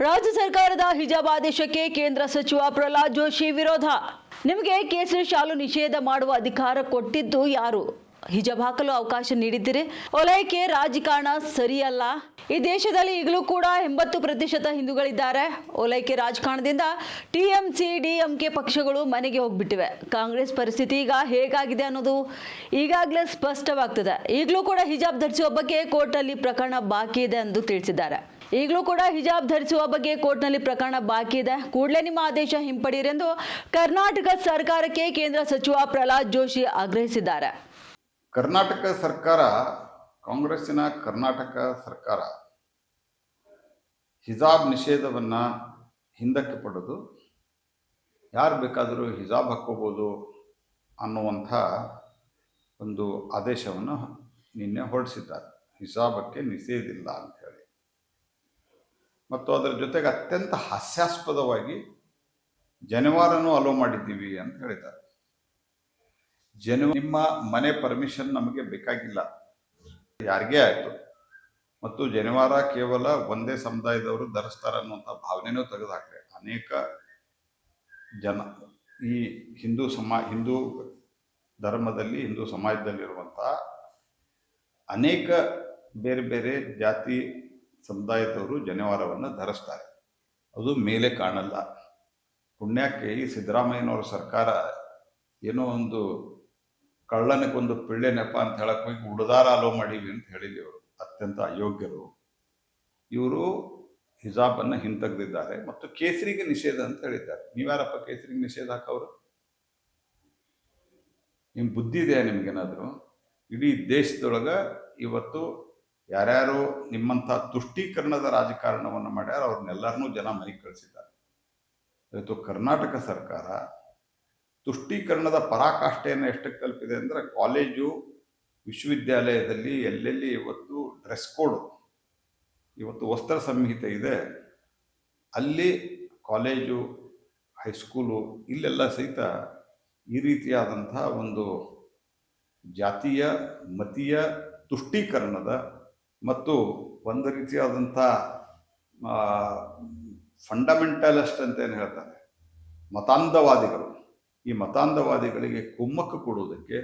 ರಾಜ್ಯ ಸರ್ಕಾರದ ಹಿಜಾಬ್ ಆದೇಶಕ್ಕೆ ಕೇಂದ್ರ ಸಚಿವ ಪ್ರಹ್ಲಾದ್ ಜೋಶಿ ವಿರೋಧ. ನಿಮಗೆ ಕೇಸರಿ ಶಾಲು ನಿಷೇಧ ಮಾಡುವ ಅಧಿಕಾರ ಕೊಟ್ಟಿದ್ದು ಯಾರು? ಹಿಜಾಬ್ ಹಾಕಲು ಅವಕಾಶ ನೀಡಿದ್ದೀರಿ. ಓಲೈಕೆ ರಾಜಕಾರಣ ಸರಿಯಲ್ಲ. ಈ ದೇಶದಲ್ಲಿ ಈಗಲೂ ಕೂಡ 80% ಹಿಂದೂಗಳಿದ್ದಾರೆ. ಓಲೈಕೆ ರಾಜಕಾರಣದಿಂದ ಟಿಎಂಸಿ ಡಿಎಂಕೆ ಪಕ್ಷಗಳು ಮನೆಗೆ ಹೋಗ್ಬಿಟ್ಟಿವೆ. ಕಾಂಗ್ರೆಸ್ ಪರಿಸ್ಥಿತಿ ಈಗ ಹೇಗಾಗಿದೆ ಅನ್ನೋದು ಈಗಾಗಲೇ ಸ್ಪಷ್ಟವಾಗ್ತದೆ. ಈಗಲೂ ಕೂಡ ಹಿಜಾಬ್ ಧರಿಸುವ ಬಗ್ಗೆ ಕೋರ್ಟ್ನಲ್ಲಿ ಪ್ರಕರಣ ಬಾಕಿ ಇದೆ ಎಂದು ತಿಳಿಸಿದ್ದಾರೆ. ಕೂಡಲೇ ನಿಮ್ಮ ಆದೇಶ ಹಿಂಪಡೆಯಿರಿ ಎಂದು ಕರ್ನಾಟಕ ಸರ್ಕಾರಕ್ಕೆ ಕೇಂದ್ರ ಸಚಿವ ಪ್ರಹ್ಲಾದ್ ಜೋಶಿ ಆಗ್ರಹಿಸಿದ್ದಾರೆ. ಕರ್ನಾಟಕ ಸರ್ಕಾರ, ಕಾಂಗ್ರೆಸ್ಸಿನ ಕರ್ನಾಟಕ ಸರ್ಕಾರ ಹಿಜಾಬ್ ನಿಷೇಧವನ್ನು ಹಿಂದಕ್ಕೆ ಪಡೆದು ಯಾರು ಬೇಕಾದರೂ ಹಿಜಾಬ್ ಹಾಕ್ಕೋಬೋದು ಅನ್ನುವಂಥ ಒಂದು ಆದೇಶವನ್ನು ನಿನ್ನೆ ಹೊರಡಿಸಿದ್ದಾರೆ. ಹಿಜಾಬಕ್ಕೆ ನಿಷೇಧಿಲ್ಲ ಅಂಥೇಳಿ. ಮತ್ತು ಅದರ ಜೊತೆಗೆ ಅತ್ಯಂತ ಹಾಸ್ಯಾಸ್ಪದವಾಗಿ ಜನಿವಾರನೂ ಅಲೋ ಮಾಡಿದ್ದೀವಿ ಅಂತ ಹೇಳಿದ್ದಾರೆ. ನಿಮ್ಮ ಮನೆ ಪರ್ಮಿಷನ್ ನಮಗೆ ಬೇಕಾಗಿಲ್ಲ, ಯಾರಿಗೇ ಆಯಿತು. ಮತ್ತು ಜನಿವಾರ ಕೇವಲ ಒಂದೇ ಸಮುದಾಯದವರು ಧರಿಸ್ತಾರೆ ಅನ್ನುವಂಥ ಭಾವನೆಯೂ ತೆಗೆದುಹಾಕ್ರೆ ಅನೇಕ ಜನ ಈ ಹಿಂದೂ ಧರ್ಮದಲ್ಲಿ, ಹಿಂದೂ ಸಮಾಜದಲ್ಲಿರುವಂಥ ಅನೇಕ ಬೇರೆ ಬೇರೆ ಜಾತಿ ಸಮುದಾಯದವರು ಜನಿವಾರವನ್ನು ಧರಿಸ್ತಾರೆ. ಅದು ಮೇಲೆ ಕಾಣಲ್ಲ. ಪುಣ್ಯಕ್ಕೆ ಈ ಸಿದ್ದರಾಮಯ್ಯನವರ ಸರ್ಕಾರ ಏನೋ ಒಂದು ಕಳ್ಳನಿಗೊಂದು ಪಿಳ್ಳೆ ನೆಪ ಅಂತ ಹೇಳಕ್ಕೆ ಹೋಗಿ ಉಡುದಾರ ಅಲೋ ಮಾಡೀವಿ ಅಂತ ಹೇಳಿದ್ವಿ. ಅವರು ಅತ್ಯಂತ ಅಯೋಗ್ಯರು. ಇವರು ಹಿಜಾಬನ್ನು ಹಿಂತೆಗೆದಿದ್ದಾರೆ ಮತ್ತು ಕೇಸರಿಗೆ ನಿಷೇಧ ಅಂತ ಹೇಳಿದ್ದಾರೆ. ನೀವ್ಯಾರಪ್ಪ ಕೇಸರಿಗೆ ನಿಷೇಧ ಹಾಕೋರು? ನಿಮ್ಮ ಬುದ್ಧಿ ಇದೆಯಾ ನಿಮ್ಗೇನಾದರೂ? ಇಡೀ ದೇಶದೊಳಗೆ ಇವತ್ತು ಯಾರ್ಯಾರು ನಿಮ್ಮಂಥ ತುಷ್ಟೀಕರಣದ ರಾಜಕಾರಣವನ್ನು ಮಾಡ್ಯಾರ ಅವ್ರನ್ನೆಲ್ಲರನ್ನೂ ಜನ ಮನೆಗೆ ಕಳಿಸಿದ್ದಾರೆ. ಇವತ್ತು ಕರ್ನಾಟಕ ಸರ್ಕಾರ ತುಷ್ಟೀಕರಣದ ಪರಾಕಾಷ್ಠೆಯನ್ನು ಎಷ್ಟಕ್ಕೆ ತಲುಪಿದೆ ಅಂದರೆ, ಕಾಲೇಜು ವಿಶ್ವವಿದ್ಯಾಲಯದಲ್ಲಿ ಎಲ್ಲೆಲ್ಲಿ ಇವತ್ತು ಡ್ರೆಸ್ ಕೋಡ್, ಇವತ್ತು ವಸ್ತ್ರ ಸಂಹಿತೆ ಇದೆ, ಅಲ್ಲಿ ಕಾಲೇಜು ಹೈಸ್ಕೂಲು ಇಲ್ಲೆಲ್ಲ ಸಹಿತ ಈ ರೀತಿಯಾದಂಥ ಒಂದು ಜಾತೀಯ ಮತೀಯ ತುಷ್ಟೀಕರಣದ ಮತ್ತು ಒಂದು ರೀತಿಯಾದಂಥ ಫಂಡಮೆಂಟಲಿಸ್ಟ್ ಅಂತೇನು ಹೇಳ್ತಾರೆ, ಮತಾಂಧವಾದಿಗಳು, ಈ ಮತಾಂಧವಾದಿಗಳಿಗೆ ಕುಮ್ಮಕ್ಕು ಕೊಡುವುದಕ್ಕೆ